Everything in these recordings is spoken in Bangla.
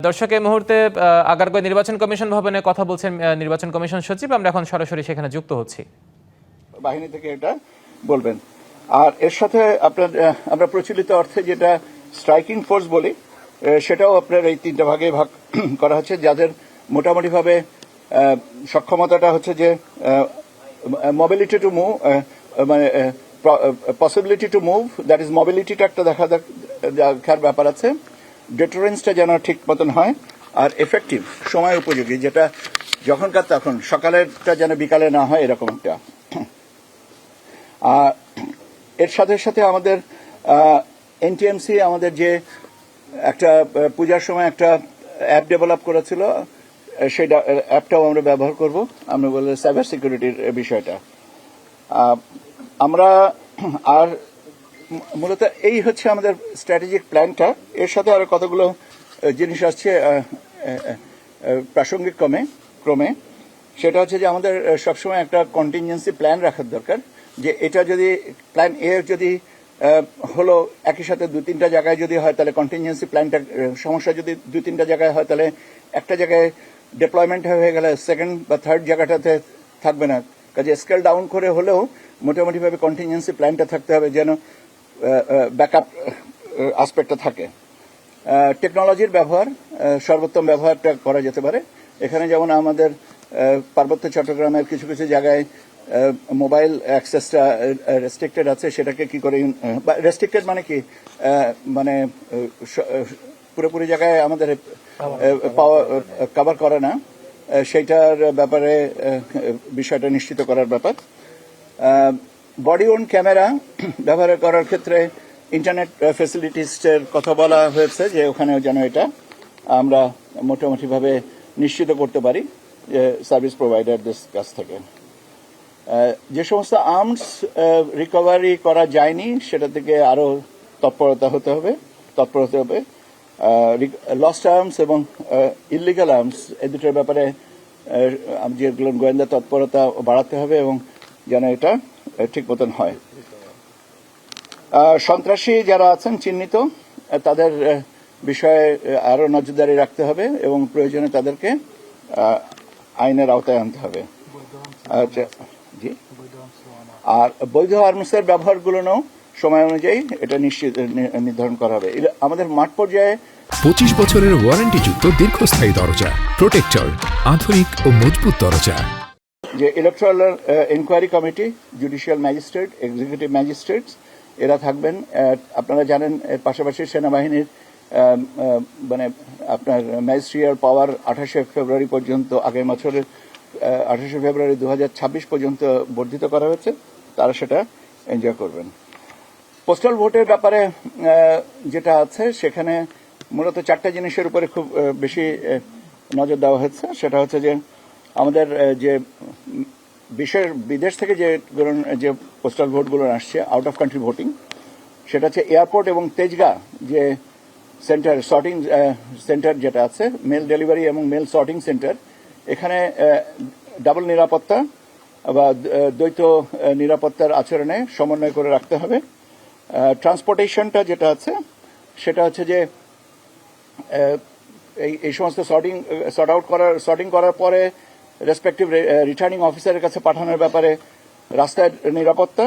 দর্শক এই মুহূর্তে আগারগাঁও নির্বাচন কমিশন ভবনে কথা বলছেন নির্বাচন কমিশন সচিব। আমরা এখন সরাসরি সেখানে যুক্ত হচ্ছি। বাহিনী থেকে এটা বলবেন। আর এর সাথে আপনার আমরা প্রচলিত অর্থে যেটা স্ট্রাইকিং ফোর্স বলি, সেটাও আপনার এই তিনটা ভাগে ভাগ করা হচ্ছে, যাদের মোটামুটিভাবে সক্ষমতাটা হচ্ছে যে মোবিলিটি টু মুভ, মানে possibility to move, that is মোবিলিটিটা একটা দেখার ব্যাপার আছে। ডেটারেন্সটা যেন ঠিক মতন হয়, আর এফেক্টিভ সময় উপযোগী, যেটা যখনকার তখন, সকালেরটা যেন বিকালে না হয়, এরকম একটা। এর সাথে সাথে আমাদের এনটিএমসি আমাদের যে একটা পূজার সময় একটা অ্যাপ ডেভেলপ করেছিল, সেই অ্যাপটাও আমরা ব্যবহার করব। আমরা বললে সাইবার সিকিউরিটির বিষয়টা আমরা। আর মূলত এই হচ্ছে আমাদের স্ট্র্যাটেজিক প্ল্যানটা। এর সাথে আরো কতগুলো জিনিস আসছে প্রাসঙ্গিক ক্রমে। সেটা হচ্ছে যে আমাদের সবসময় একটা কন্টিনজেন্সি প্ল্যান রাখার দরকার, যে এটা যদি প্ল্যান এ যদি হলো একই সাথে দু তিনটা জায়গায় যদি হয়, তাহলে কন্টিনজেন্সি প্ল্যানটা সমস্যা যদি দু তিনটা জায়গায় হয়, তাহলে একটা জায়গায় ডেপ্লয়মেন্ট হয়ে গেলে সেকেন্ড বা থার্ড জায়গাটাতে থাকবে না। কাজে স্কেল ডাউন করে হলেও মোটামুটিভাবে কন্টিনজেন্সি প্ল্যানটা থাকতে হবে, যেন ব্যাকআপ আসপেক্টটা থাকে। টেকনোলজির ব্যবহার, সর্বোত্তম ব্যবহারটা করা যেতে পারে। এখানে যেমন আমাদের পার্বত্য চট্টগ্রামের কিছু কিছু জায়গায় মোবাইল অ্যাক্সেসটা রেস্ট্রিক্টেড আছে, সেটাকে কি করে, রেস্ট্রিক্টেড মানে কি, মানে পুরোপুরি জায়গায় আমাদের কভার করে না, সেইটার ব্যাপারে বিষয়টা নিশ্চিত করার ব্যাপার। বডি ওন ক্যামেরা ব্যবহার করার ক্ষেত্রে ইন্টারনেট ফেসিলিটিসের কথা বলা হয়েছে, যে ওখানে যেন এটা আমরা মোটামুটিভাবে নিশ্চিত করতে পারি যে সার্ভিস প্রোভাইডারদের কাছ থেকে। যে সমস্ত আর্মস রিকভারি করা যায়নি, সেটা থেকে আরো তৎপরতা হতে হবে। লস্ট আর্মস এবং ইলিগাল আর্মস, এই দুটোর ব্যাপারে যেগুলো গোয়েন্দা তৎপরতা বাড়াতে হবে, এবং যেন এটা ঠিক মতন হয়। সন্ত্রাসী যারা আছেন চিহ্নিত, তাদের বিষয়ে আরো নজরদারি রাখতে হবে, এবং প্রয়োজনে তাদেরকে আইনের আওতায় আনতে হবে। জি, আর বৈধ আর্মসের ব্যবহারগুলো সময় অনুযায়ী এটা নিশ্চিত নির্ধারণ করা হবে। আমাদের মাঠ পর্যায়ে 25 বছরের ওয়ারেন্টিযুক্ত দীর্ঘস্থায়ী দরজা প্রোটেক্টর, আধুনিক ও মজবুত দরজা। যে electoral inquiry committee, judicial magistrate, executive magistrates, এরা থাকবেন। আপনারা জানেন এর পাশাপাশি সেনাবাহিনীর মানে আপনার ম্যাজিস্ট্রিয়াল পাওয়ার 28 ফেব্রুয়ারি পর্যন্ত, আগের বছরের 28 ফেব্রুয়ারি 2026 পর্যন্ত বর্ধিত করা হয়েছে। তারা সেটা এনজয় করবেন। পোস্টাল ভোটের ব্যাপারে যেটা আছে, সেখানে মূলত চারটা জিনিসের উপরে খুব বেশি নজর দেওয়া হচ্ছে। সেটা হচ্ছে যে আমাদের যে বিদেশ থেকে যে পোস্টাল ভোটগুলো আসছে, আউট অফ কান্ট্রি ভোটিং, সেটা হচ্ছে এয়ারপোর্ট এবং তেজগাঁ যে সেন্টার, সর্টিং সেন্টার যেটা আছে, মেল ডেলিভারি এবং মেল সর্টিং সেন্টার, এখানে ডাবল নিরাপত্তা বা দ্বৈত নিরাপত্তার আচরণে সমন্বয় করে রাখতে হবে। ট্রান্সপোর্টেশনটা যেটা আছে, সেটা হচ্ছে যে এই সমস্ত সর্টিং করার পরে রেসপেক্টিভ রিটার্নিং অফিসারের কাছে পাঠানোর ব্যাপারে রাস্তার নিরাপত্তা,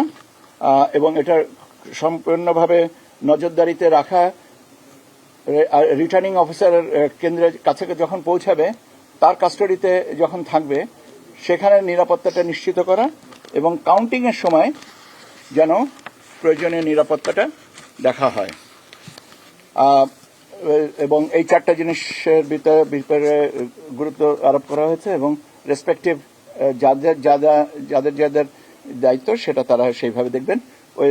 এবং এটার সম্পূর্ণভাবে নজরদারিতে রাখা। রিটার্নিং অফিসারের কেন্দ্রের কাছে যখন পৌঁছাবে, তার কাস্টডিতে যখন থাকবে, সেখানে নিরাপত্তাটা নিশ্চিত করা, এবং কাউন্টিং এর সময় যেন প্রয়োজনীয় নিরাপত্তাটা দেখা হয়। এবং এই চারটা জিনিসের ভিতরে গুরুত্ব আরোপ করা হয়েছে, এবং রেসপেক্টিভ যাদের দায়িত্ব, সেটা তারা সেইভাবে দেখবেন, ওই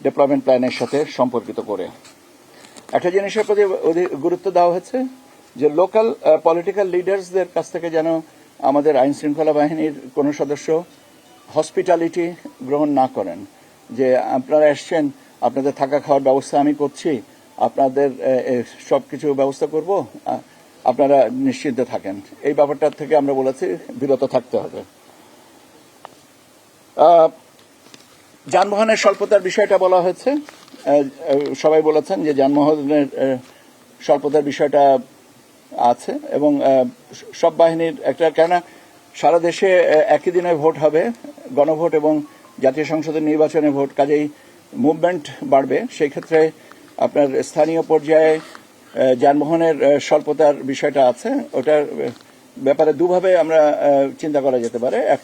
ডেভেলপমেন্ট প্ল্যানের সাথে সম্পর্কিত করে। একটা জিনিসের প্রতি গুরুত্ব দেওয়া হয়েছে, যে লোকাল পলিটিক্যাল লিডার্সদের কাছ থেকে যেন আমাদের আইন শৃঙ্খলা বাহিনীর কোনো সদস্য হসপিটালিটি গ্রহণ না করেন, যে আপনারা এসছেন, আপনাদের থাকা খাওয়ার ব্যবস্থা আমি করছি, আপনাদের সবকিছু ব্যবস্থা করব, আপনারা নিশ্চিন্তে থাকেন। এই ব্যাপারটা থেকে আমরা বলেছি বিরত থাকতে হবে। যানবাহনের স্বল্পতার বিষয়টা বলা হয়েছে। সবাই বলেছেন যে যানবাহনের স্বল্পতার বিষয়টা আছে এবং সব বাহিনীর একটা, কেননা সারা দেশে একই দিনে ভোট হবে, গণভোট এবং জাতীয় সংসদের নির্বাচনে ভোট, কাজেই মুভমেন্ট বাড়বে। সেই ক্ষেত্রে আপনার স্থানীয় পর্যায়ে যানবাহনের স্বল্পতার বিষয়টা আছে, ওটার ব্যাপারে দুভাবে আমরা চিন্তা করা যেতে পারে।